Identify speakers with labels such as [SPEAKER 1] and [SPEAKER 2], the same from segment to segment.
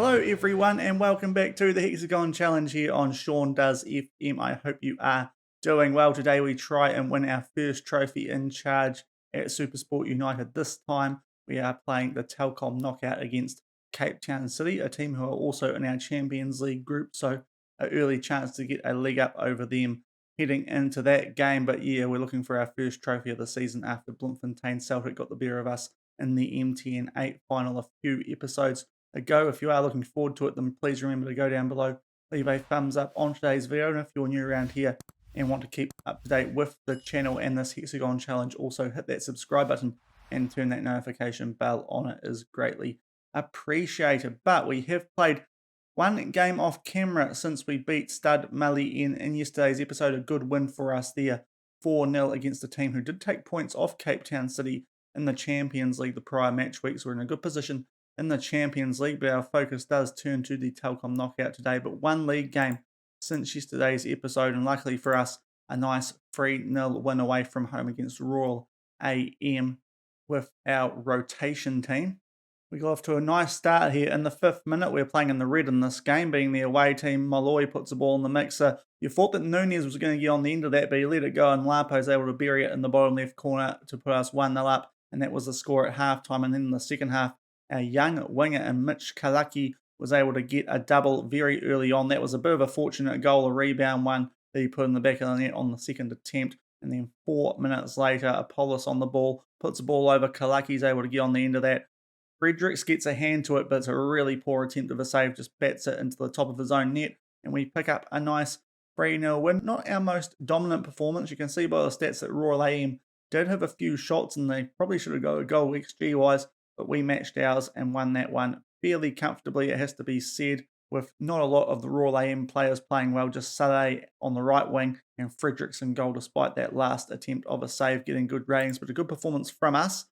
[SPEAKER 1] Hello, everyone, and welcome back to the Hexagon Challenge here on Shaun Does FM. I hope you are doing well. Today, we try and win our first trophy in charge at SuperSport United. This time, we are playing the Telkon Knockout against Cape Town City, a team who are also in our Champions League group. So, an early chance to get a leg up over them heading into that game. But yeah, we're looking for our first trophy of the season after Bloemfontein Celtic got the better of us in the MTN8 Final a few episodes ago. If you are looking forward to it, then please remember to go down below, leave a thumbs up on today's video. And if you're new around here and want to keep up to date with the channel and this Hexagon challenge, also hit that subscribe button and turn that notification bell on. It is greatly appreciated. But we have played one game off camera since we beat Stud Mully in yesterday's episode. A good win for us there, 4-0 against a team who did take points off Cape Town City in the Champions League the prior match week. So we're in a good position in the Champions League, but our focus does turn to the Telkom Knockout today. But one league game since yesterday's episode, and luckily for us, a nice 3-0 win away from home against Royal AM with our rotation team. We got off to a nice start here in the 5th minute. We're playing in the red in this game, being the away team. Malloy puts the ball in the mixer. You thought that Nunez was going to get on the end of that, but he let it go, and Lapo was able to bury it in the bottom left corner to put us 1-0 up, and that was the score at halftime. And then in the second half, our young winger and Mitch Kalaki was able to get a double very early on. That was a bit of a fortunate goal, a rebound one that he put in the back of the net on the second attempt. And then 4 minutes later, Apollos on the ball, puts the ball over. Kalaki's able to get on the end of that. Fredericks gets a hand to it, but it's a really poor attempt of a save, just bats it into the top of his own net. And we pick up a nice 3-0 win. Not our most dominant performance. You can see by the stats that Royal AM did have a few shots, and they probably should have got a goal XG-wise, but we matched ours and won that one fairly comfortably, it has to be said, with not a lot of the Royal AM players playing well, just Saleh on the right wing and Fredericks in goal, despite that last attempt of a save getting good ratings, but a good performance from us,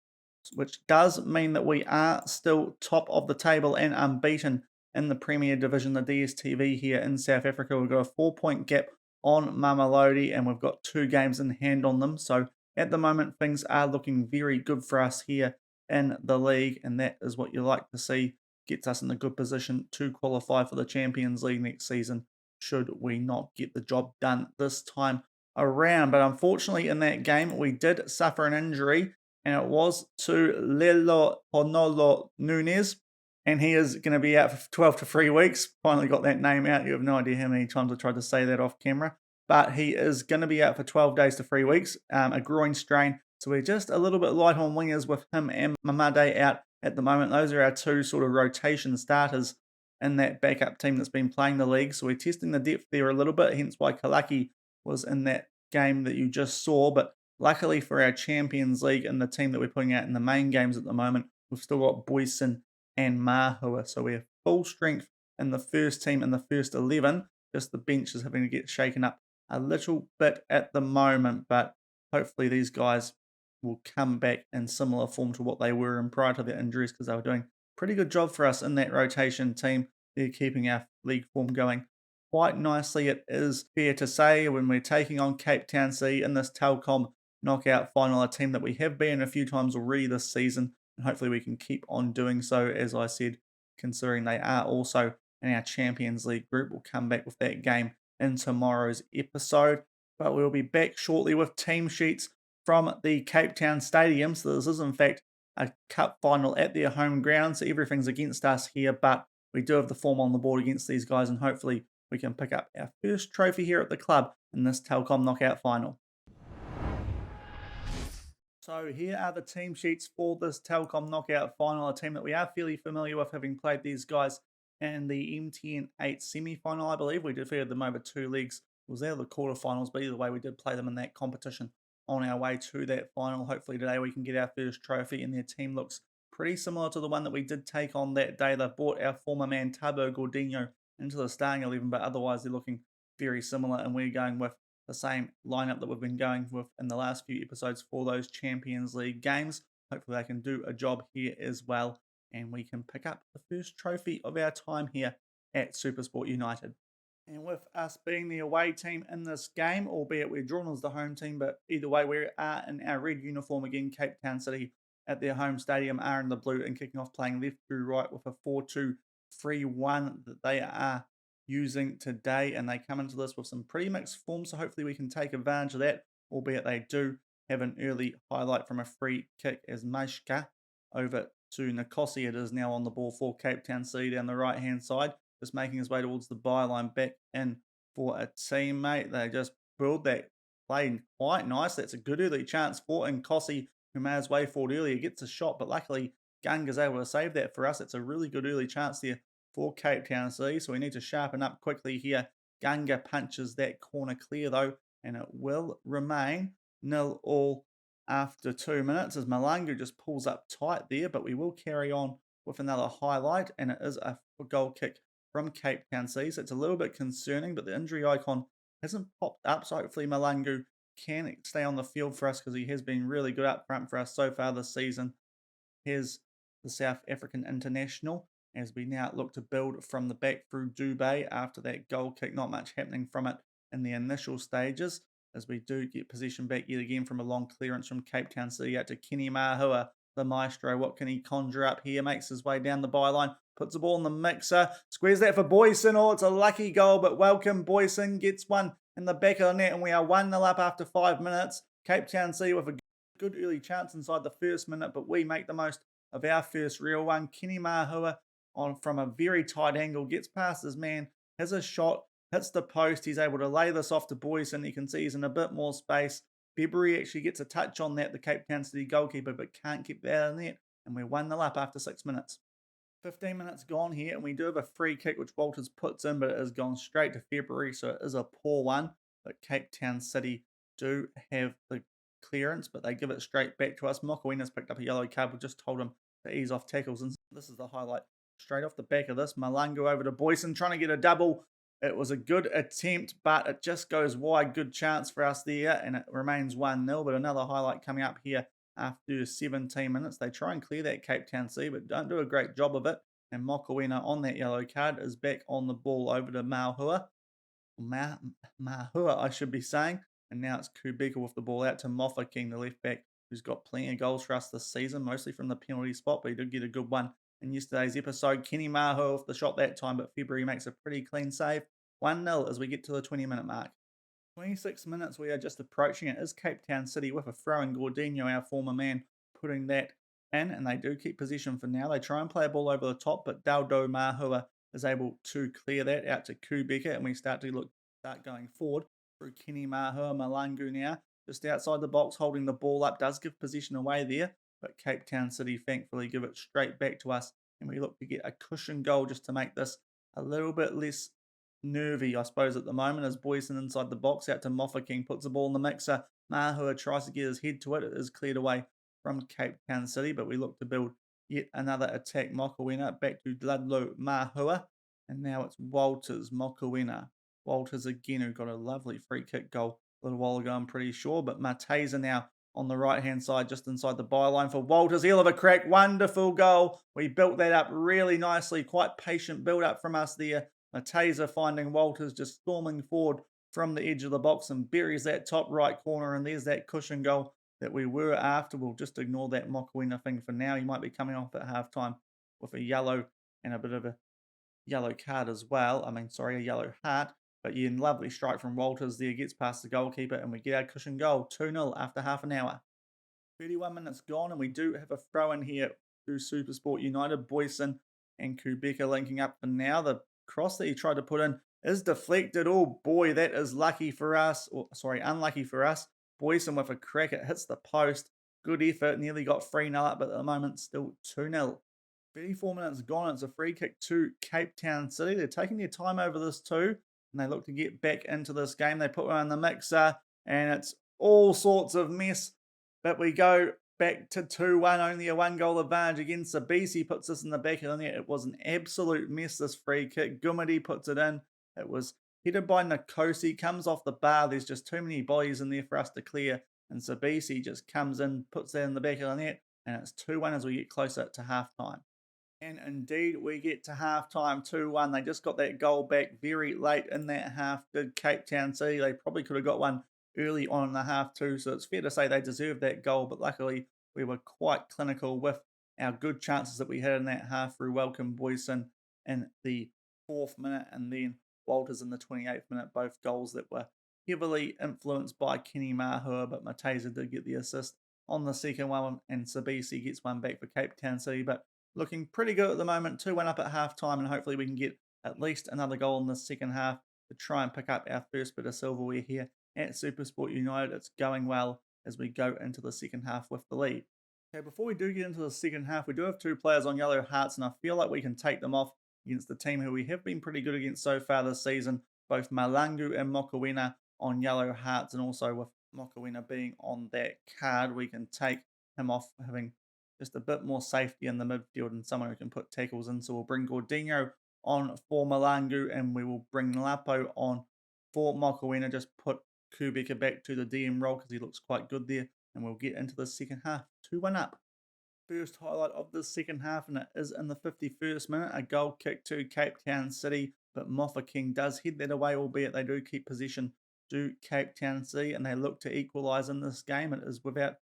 [SPEAKER 1] which does mean that we are still top of the table and unbeaten in the Premier Division, the DSTV here in South Africa. We've got a 4-point gap on Mamelodi, and we've got 2 games in hand on them, so at the moment things are looking very good for us here in the league, and that is what you like to see. Gets us in a good position to qualify for the Champions League next season, should we not get the job done this time around. But unfortunately in that game we did suffer an injury, and it was to Lelo Honolo Nunez, and he is going to be out for 12 to 3 weeks. Finally got that name out. You have no idea how many times I tried to say that off camera, but he is going to be out for 12 days to 3 weeks, a groin strain. So we're just a little bit light on wingers with him and Mamade out at the moment. Those are our 2 sort of rotation starters in that backup team that's been playing the league. So we're testing the depth there a little bit, hence why Kalaki was in that game that you just saw. But luckily for our Champions League and the team that we're putting out in the main games at the moment, we've still got Boyson and Mahua. So we're full strength in the first team in the first 11. Just the bench is having to get shaken up a little bit at the moment, but hopefully these guys will come back in similar form to what they were in prior to their injuries, because they were doing a pretty good job for us in that rotation team. They're keeping our league form going quite nicely, it is fair to say, when we're taking on Cape Town City in this Telkom Knockout Final, a team that we have been a few times already this season, and hopefully we can keep on doing so, as I said, considering they are also in our Champions League group. We'll come back with that game in tomorrow's episode, but we'll be back shortly with team sheets from the Cape Town Stadium. So this is in fact a cup final at their home ground, so everything's against us here, but we do have the form on the board against these guys, and hopefully we can pick up our first trophy here at the club in this Telkom Knockout Final. So here are the team sheets for this Telkom Knockout Final, a team that we are fairly familiar with, having played these guys in the MTN8 semi-final, I believe. We defeated them over 2 legs. It was there the quarterfinals, but either way we did play them in that competition on our way to that final. Hopefully today we can get our first trophy, and their team looks pretty similar to the one that we did take on that day. They've brought our former man Tabo Gordinho into the starting 11, but otherwise they're looking very similar, and we're going with the same lineup that we've been going with in the last few episodes for those Champions League games. Hopefully they can do a job here as well, and we can pick up the first trophy of our time here at SuperSport United. And with us being the away team in this game, albeit we're drawn as the home team, but either way we are in our red uniform again. Cape Town City at their home stadium are in the blue and kicking off playing left through right with a 4-2 3-1 that they are using today, and they come into this with some pretty mixed form, so hopefully we can take advantage of that, albeit they do have an early highlight from a free kick as Mashka over to Nkosi. It is now on the ball for Cape Town City down the right-hand side, just making his way towards the byline back in for a teammate. They just build that play quite nice. That's a good early chance for Nkosi, who made his way forward earlier, gets a shot, but luckily Gunga's able to save that for us. It's a really good early chance there for Cape Town City, so we need to sharpen up quickly here. Gunga punches that corner clear though, and it will remain 0-0 after 2 minutes as Malangu just pulls up tight there, but we will carry on with another highlight, and it is a goal kick from Cape Town City. So it's a little bit concerning, but the injury icon hasn't popped up, so hopefully Malangu can stay on the field for us because he has been really good up front for us so far this season. Here's the South African international as we now look to build from the back through Dubé after that goal kick. Not much happening from it in the initial stages as we do get possession back yet again from a long clearance from Cape Town City out to Kenny Mahua, the maestro. What can he conjure up here? Makes his way down the byline, puts the ball in the mixer, squares that for Boyson. Oh, it's a lucky goal, but welcome Boyson gets one in the back of the net, and we are 1-0 up after 5 minutes. Cape Town City with a good early chance inside the first minute, but we make the most of our first real one. Kenny Mahua from a very tight angle gets past his man, has a shot, hits the post. He's able to lay this off to Boyson. You can see he's in a bit more space. February actually gets a touch on that, the Cape Town City goalkeeper, but can't keep that out of the net. And we're 1-0 up after 6 minutes. 15 minutes gone here, and we do have a free kick, which Walters puts in, but it has gone straight to February, so it is a poor one. But Cape Town City do have the clearance, but they give it straight back to us. Mokoena's picked up a yellow card. We just told him to ease off tackles, and this is the highlight. Straight off the back of this, Malangu over to Boyson, trying to get a double. It was a good attempt, but it just goes wide. Good chance for us there, and it remains 1-0. But another highlight coming up here after 17 minutes. They try and clear that Cape Town City, but don't do a great job of it. And Mokoena on that yellow card is back on the ball over to Mahua, I should be saying. And now it's Kubika with the ball out to Mofa King, the left back, who's got plenty of goals for us this season, mostly from the penalty spot, but he did get a good one in yesterday's episode. Kenny Mahua with the shot that time, but February makes a pretty clean save. 1-0 as we get to the 20-minute mark. 26 minutes, we are just approaching it. Is Cape Town City with a throw in Gordinho, our former man, putting that in, and they do keep possession for now. They try and play a ball over the top, but Daldo Mahua is able to clear that out to Kubika, and we start going forward through Kenny Mahua. Malangu now just outside the box holding the ball up, does give possession away there, but Cape Town City thankfully give it straight back to us, and we look to get a cushion goal just to make this a little bit less nervy, I suppose, at the moment, as Boyson inside the box out to Mofa King, puts the ball in the mixer. Mahua tries to get his head to it. It is cleared away from Cape Town City, but we look to build yet another attack. Mokoena back to Ludlow Mahua, and now it's Walters. Mokoena. Walters again, who got a lovely free kick goal a little while ago, I'm pretty sure, but Mateza now on the right-hand side, just inside the byline for Walters. He'll have a crack. Wonderful goal. We built that up really nicely. Quite patient build-up from us there. Mateza finding Walters just storming forward from the edge of the box and buries that top right corner, and there's that cushion goal that we were after. We'll just ignore that Mokoena thing for now. He might be coming off at halftime with a yellow and a bit of a yellow card as well. A yellow heart. But yeah, lovely strike from Walters there, gets past the goalkeeper, and we get our cushion goal, 2-0 after half an hour. 31 minutes gone, and we do have a throw in here to SuperSport United. Boyson and Kubika linking up for now. The cross that he tried to put in is deflected. Oh boy, that is unlucky for us. Boyson with a crack, it hits the post. Good effort, nearly got 3-0 up, but at the moment still 2-0. 34 minutes gone, it's a free kick to Cape Town City. They're taking their time over this too, and they look to get back into this game. They put one in the mixer, and it's all sorts of mess, but we go back to 2-1, only a 1-goal advantage again. Sabisi puts this in the back of the net. It was an absolute mess, this free kick. Gumadi puts it in. It was headed by Nkosi, comes off the bar. There's just too many bodies in there for us to clear, and Sabisi just comes in, puts that in the back of the net, and it's 2-1 as we get closer to halftime. And indeed, we get to halftime 2-1. They just got that goal back very late in that half, did Cape Town City. They probably could have got one early on in the half too, so it's fair to say they deserved that goal, but luckily we were quite clinical with our good chances that we had in that half through Welcome Boyson in the 4th minute, and then Walters in the 28th minute, both goals that were heavily influenced by Kenny Mahua, but Mateza did get the assist on the second one, and Sabisi gets one back for Cape Town City, but looking pretty good at the moment. 2-1 up at half time, and hopefully we can get at least another goal in the second half to try and pick up our first bit of silverware here at SuperSport United. It's going well as we go into the second half with the lead. Okay, before we do get into the second half, we do have 2 players on yellow hearts, and I feel like we can take them off against the team who we have been pretty good against so far this season, both Malangu and Mokawena on yellow hearts, and also with Mokawena being on that card, we can take him off having just a bit more safety in the midfield and someone who can put tackles in. So we'll bring Gordinho on for Malangu, and we will bring Lapo on for Mokawena. Just put Kubeka back to the DM role because he looks quite good there, and we'll get into the second half. 2-1 up. First highlight of the second half, and it is in the 51st minute, a goal kick to Cape Town City, but Mofa King does head that away, albeit they do keep possession to Cape Town City, and they look to equalise in this game. It is without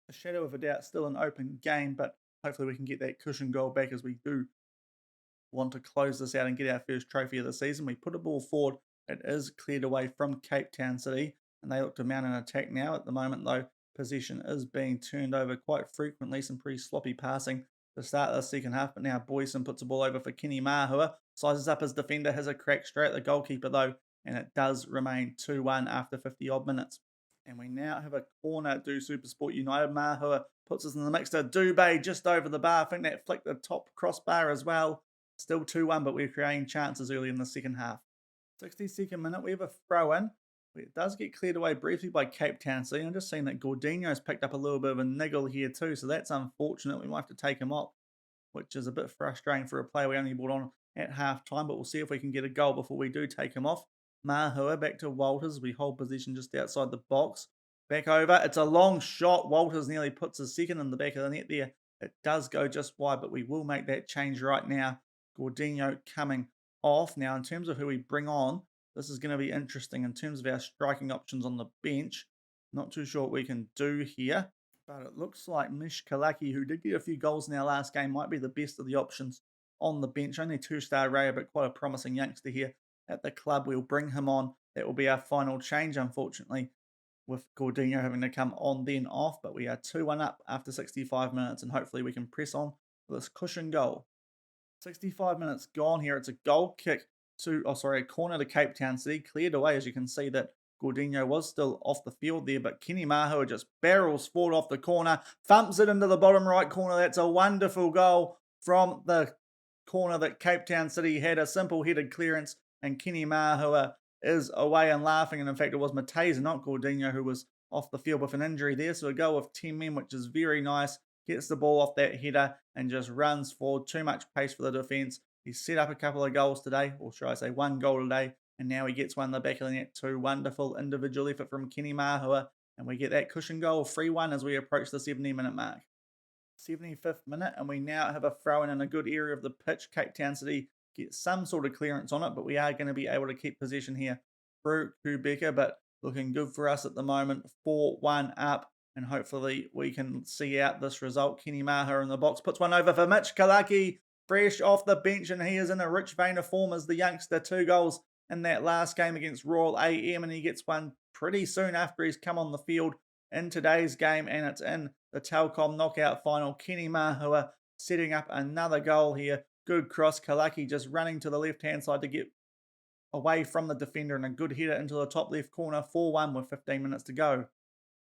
[SPEAKER 1] a shadow of a doubt still an open game, but hopefully we can get that cushion goal back as we do want to close this out and get our first trophy of the season. We put a ball forward. It is cleared away from Cape Town City, and they look to mount an attack now. At the moment, though, possession is being turned over quite frequently. Some pretty sloppy passing to start the second half, but now Boyson puts a ball over for Kenny Mahua, sizes up his defender, has a crack straight at the goalkeeper, though, and it does remain 2-1 after 50-odd minutes. And we now have a corner to SuperSport United. Mahua puts us in the mix to Dubé just over the bar. I think that flicked the top crossbar as well. Still 2-1, but we're creating chances early in the second half. 62nd minute, we have a throw-in. It does get cleared away briefly by Cape Town City. I'm just seeing that Gordinho's picked up a little bit of a niggle here too, so that's unfortunate. We might have to take him off, which is a bit frustrating for a player we only brought on at half-time, but we'll see if we can get a goal before we do take him off. Mahua back to Walters. We hold position just outside the box. Back over. It's a long shot. Walters nearly puts his second in the back of the net there. It does go just wide, but we will make that change right now. Gordinho coming off. Now, in terms of who we bring on, this is going to be interesting in terms of our striking options on the bench. Not too sure what we can do here, but it looks like Mish Kalaki, who did get a few goals in our last game, might be the best of the options on the bench. Only 2-star rated, but quite a promising youngster here at the club. We'll bring him on. That will be our final change, unfortunately, with Gordinho having to come on then off. But we are 2-1 up after 65 minutes, and hopefully we can press on for this cushion goal. 65 minutes gone here. It's a goal kick to, a corner to Cape Town City. Cleared away, as you can see that Gordinho was still off the field there, but Kenny Mahua just barrels forward off the corner, thumps it into the bottom right corner. That's a wonderful goal from the corner that Cape Town City had. A simple headed clearance, and Kenny Mahua is away and laughing. And in fact, it was Mateza, not Gordinho, who was off the field with an injury there. So a goal with 10 men, which is very nice. Gets the ball off that header and just runs forward. Too much pace for the defence. He's set up a couple of goals today, or should I say one goal today, and now he gets one in the back of the net too. Wonderful individual effort from Kenny Mahua, and we get that cushion goal, 3-1 as we approach the 70-minute mark. 75th minute, and we now have a throw-in in a good area of the pitch. Cape Town City get some sort of clearance on it, but we are going to be able to keep possession here through Kubeka, but looking good for us at the moment. 4-1 up, and hopefully we can see out this result. Kenny Mahua in the box puts one over for Mitch Kalaki, fresh off the bench, and he is in a rich vein of form as the youngster. 2 goals in that last game against Royal AM, and he gets one pretty soon after he's come on the field in today's game, and it's in the Telkon Knockout Final. Kenny Mahua setting up another goal here. Good cross. Kalaki just running to the left-hand side to get away from the defender, and a good header into the top left corner. 4-1 with 15 minutes to go.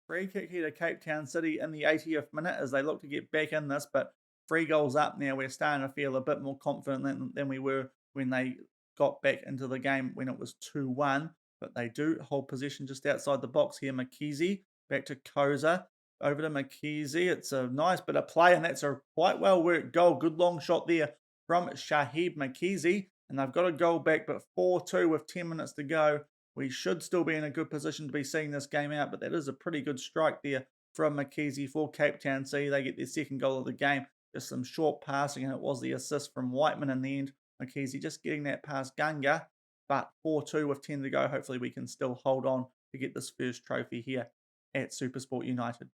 [SPEAKER 1] Free kick here to Cape Town City in the 80th minute as they look to get back in this, but 3 goals up now. We're starting to feel a bit more confident than we were when they got back into the game when it was 2-1. But they do hold position just outside the box here. Makizi back to Koza. Over to Makizi. It's a nice bit of play, and that's a quite well worked goal. Good long shot there from Shahib Makizi. And they've got a goal back, but 4-2 with 10 minutes to go. We should still be in a good position to be seeing this game out, but that is a pretty good strike there from Makizi for Cape Town City. They get their second goal of the game. Just some short passing, and it was the assist from Whiteman in the end. Makizi just getting that past Gunga, but 4-2 with 10 to go. Hopefully we can still hold on to get this first trophy here at SuperSport United.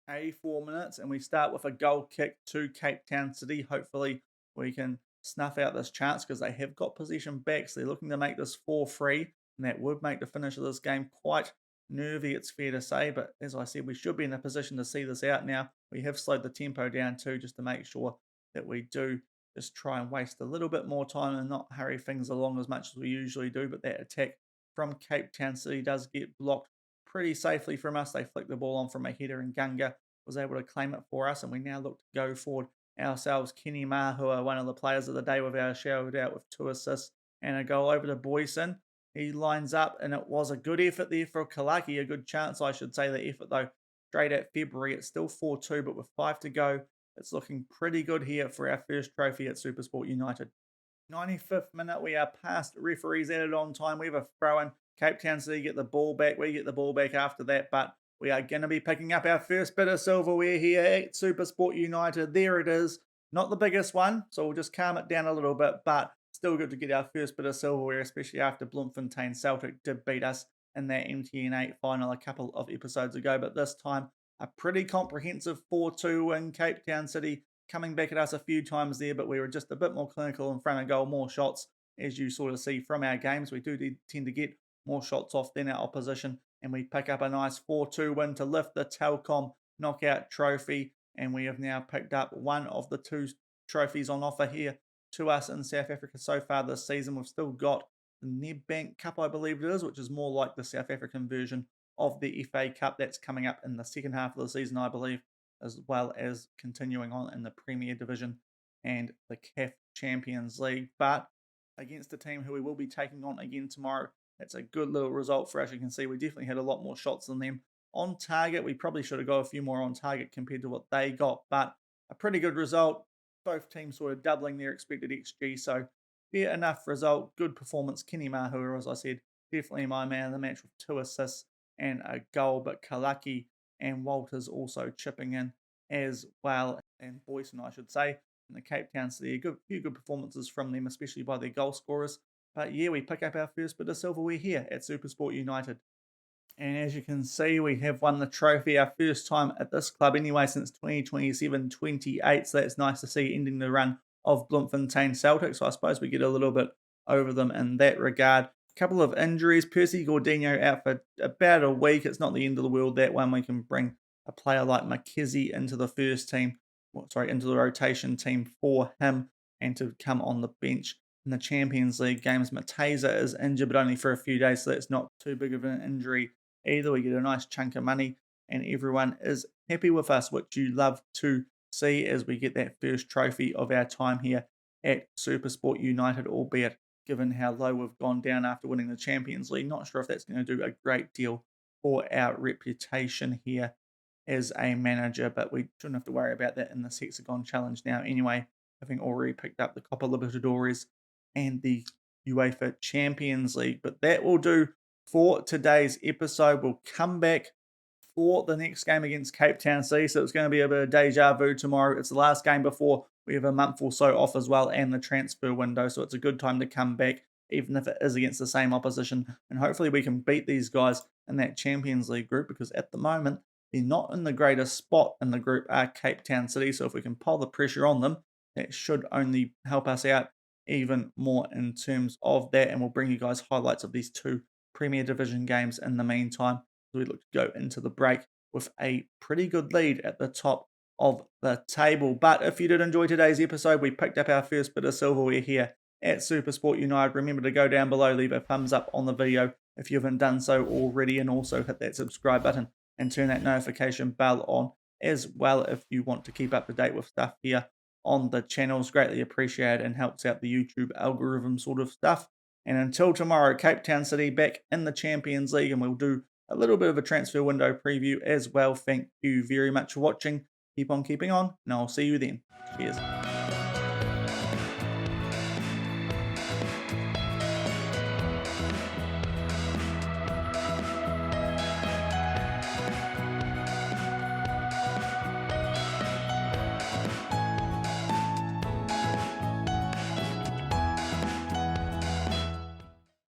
[SPEAKER 1] 84 minutes, and we start with a goal kick to Cape Town City. Hopefully we can snuff out this chance because they have got possession back. So they're looking to make this 4-3, and that would make the finish of this game quite nervy, it's fair to say. But as I said, we should be in a position to see this out now. We have slowed the tempo down too, just to make sure that we do just try and waste a little bit more time and not hurry things along as much as we usually do. But that attack from Cape Town City does get blocked pretty safely from us. They flick the ball on from a header, and Gunga was able to claim it for us. And we now look to go forward ourselves. Kenny Mahua, one of the players of the day, with our shout out with 2 assists and a goal over to Boyson. He lines up, and it was a good effort there for Kalaki, a good chance, I should say. The effort, though, straight at February. It's still 4-2, but with 5 to go, it's looking pretty good here for our first trophy at SuperSport United. 95th minute, we are past referees added on time. We have a throw in. Cape Town City get the ball back. We get the ball back after that, but we are going to be picking up our first bit of silverware here at SuperSport United. There it is. Not the biggest one, so we'll just calm it down a little bit, but still good to get our first bit of silverware, especially after Bloemfontein Celtic did beat us in that MTN8 final a couple of episodes ago. But this time, a pretty comprehensive 4-2 win. Cape Town City coming back at us a few times there, but we were just a bit more clinical in front of goal, more shots, as you sort of see from our games. We do tend to get more shots off than our opposition, and we pick up a nice 4-2 win to lift the Telkon Knockout Trophy, and we have now picked up one of the 2 trophies on offer here to us in South Africa so far this season. We've still got the Nedbank Cup, I believe it is, which is more like the South African version of the FA Cup. That's coming up in the second half of the season, I believe, as well as continuing on in the Premier Division and the CAF Champions League. But against a team who we will be taking on again tomorrow, that's a good little result for us. You can see we definitely had a lot more shots than them on target. We probably should have got a few more on target compared to what they got, but a pretty good result. Both teams sort of doubling their expected XG, so fair enough result. Good performance. Kenny Mahua, as I said, definitely my man of the match with 2 assists and a goal, but Kalaki and Walters also chipping in as well, and Boyson, I should say, and the Cape Town City. A few good performances from them, especially by their goal scorers. But yeah, we pick up our first bit of silverware here at SuperSport United. And as you can see, we have won the trophy, our first time at this club anyway since 2027-28. So that's nice to see, ending the run of Bloemfontein Celtic. So I suppose we get a little bit over them in that regard. A couple of injuries. Percy Gordinho out for about a week. It's not the end of the world, that one. We can bring a player like McKessie into the first team, into the rotation team for him, and to come on the bench in the Champions League games. Mateza is injured, but only for a few days, so that's not too big of an injury either. We get a nice chunk of money, and everyone is happy with us, which you love to see as we get that first trophy of our time here at SuperSport United, albeit given how low we've gone down after winning the Champions League. Not sure if that's going to do a great deal for our reputation here as a manager, but we shouldn't have to worry about that in this Hexagon challenge now anyway, having already picked up the Copa Libertadores and the UEFA Champions League. But that will do for today's episode. We'll come back for the next game against Cape Town City, so it's going to be a bit of deja vu tomorrow. It's the last game before we have a month or so off as well, and the transfer window, so it's a good time to come back, even if it is against the same opposition, and hopefully we can beat these guys in that Champions League group, because at the moment they're not in the greatest spot in the group, are Cape Town City. So if we can pull the pressure on them, that should only help us out even more in terms of that. And we'll bring you guys highlights of these 2 Premier Division games in the meantime. So we look to go into the break with a pretty good lead at the top of the table. But if you did enjoy today's episode, we picked up our first bit of silverware here at SuperSport United. Remember to go down below, leave a thumbs up on the video if you haven't done so already, and also hit that subscribe button and turn that notification bell on as well if you want to keep up to date with stuff here on the channel. Is greatly appreciated and helps out the YouTube algorithm sort of stuff. And until tomorrow, Cape Town City back in the Champions League, and we'll do a little bit of a transfer window preview as well. Thank you very much for watching. Keep on keeping on, and I'll see you then. Cheers.